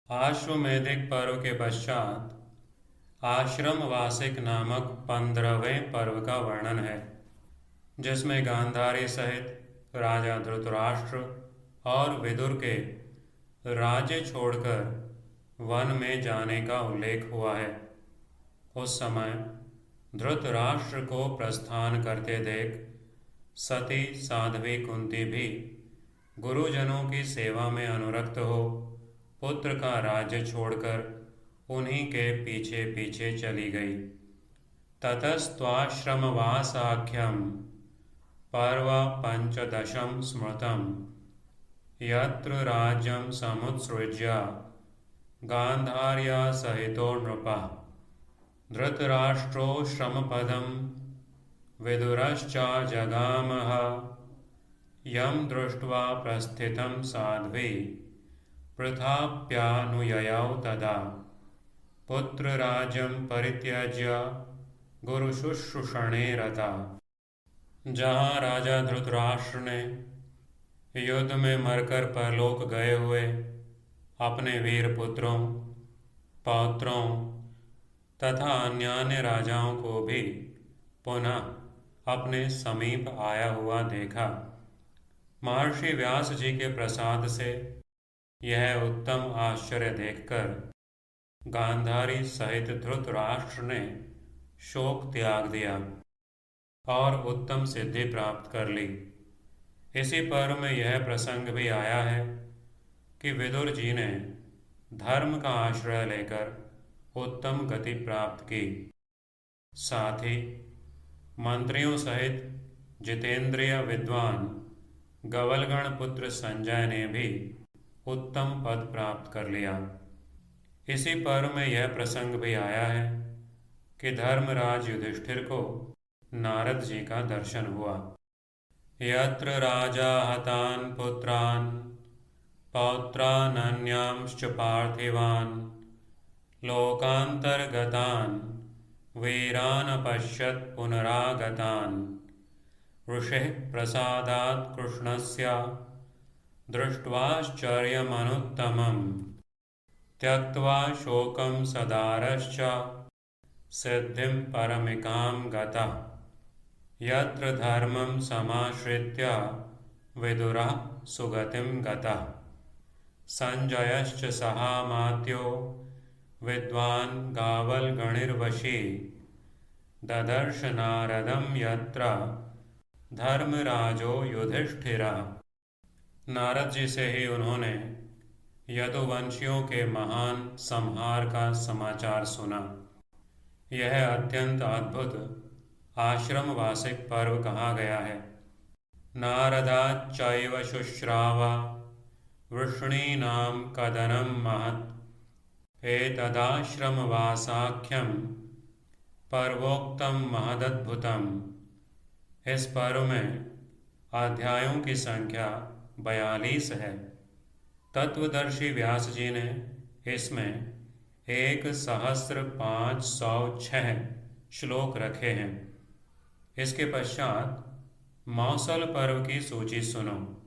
आश्वमेधिक पर्व के पश्चात आश्रम वासिक नामक 15वें पर्व का वर्णन है, जिसमें गांधारी सहित राजा धृतराष्ट्र और विदुर के राज्य छोड़कर वन में जाने का उल्लेख हुआ है। उस समय धृतराष्ट्र को प्रस्थान करते देख सती साध्वी कुंती भी गुरुजनों की सेवा में अनुरक्त हो पुत्र का राज्य छोड़कर उन्हीं के पीछे पीछे चली गई। ततस्त्वाश्रमवासाख्यम पर्व पंचदशम स्मृतम यत्र राज्यम समुत्सृज्य गांधार्या सहितो नृपः धृतराष्ट्रो श्रमपदम विदुरश्चा जगामः यम दृष्ट्वा प्रस्थितं साध्वी पृथाप्यानुययौ तदा पुत्रराज्यं परित्यज्य गुरुशुश्रूषणे रता। जहाँ राजा धृतराष्ट्र ने युद्ध में मरकर परलोक गए हुए अपने वीर पुत्रों, पौत्रों तथा अन्य राजाओं को भी पुनः अपने समीप आया हुआ देखा, महर्षि व्यास जी के प्रसाद से यह उत्तम आश्चर्य देखकर गांधारी सहित धृतराष्ट्र ने शोक त्याग दिया और उत्तम सिद्धि प्राप्त कर ली। इसी पर्व में यह प्रसंग भी आया है कि विदुर जी ने धर्म का आश्रय लेकर उत्तम गति प्राप्त की। साथ ही मंत्रियों सहित जितेंद्रिय विद्वान गवलगण पुत्र संजय ने भी उत्तम पद प्राप्त कर लिया। इसी पर्व में यह प्रसंग भी आया है कि धर्मराज युधिष्ठिर को नारद जी का दर्शन हुआ। यत्र राजा हतान पुत्रान पौत्रानन्यांश्च पार्थिवान लोकांतर्गतान वीरान अपश्यत् पुनरागतान ऋषिः प्रसादात् कृष्णस्य दृष्ट्वाश्चर्यमनुत्तमम् त्यक्त्वा शोकं सदारश्च सिद्धिं परमिकां गतः यत्र धर्मं समाश्रित्य विदुरः सुगतिं गतः। संजयश्च सहामात्यो विद्वान् गावलगणिर्वशी ददर्श नारदं यत्र धर्मराजो युधिष्ठिरः। नारद जी से ही उन्होंने यदुवंशियों के महान संहार का समाचार सुना। यह अत्यंत अद्भुत आश्रम वासिक पर्व कहा गया है। नारदाच्चैव शुश्राव वृष्णीनां कदनं महत् एतदाश्रमवासाख्यं पर्वोक्तम महदद्भुतम। इस पर्व में अध्यायों की संख्या 42 है। तत्वदर्शी व्यास जी ने इसमें 1506 श्लोक रखे हैं। इसके पश्चात मौसल पर्व की सूची सुनो।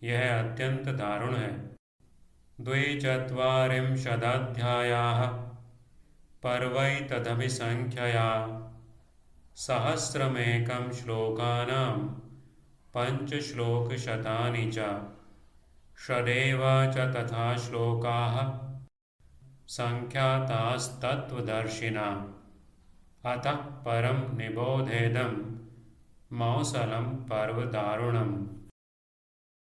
यह अत्यंत दारुण है। द्विचत्वारिंशदध्यायाः पर्वैतदभिसंख्यया सहस्रमेकं श्लोकानां पंचश्लोकशतानि च षडेव च तथा श्लोकाः संख्यातास्तत्त्वदर्शिना। अतः परं निबोधेदं मौसलं पर्व दारुणम्।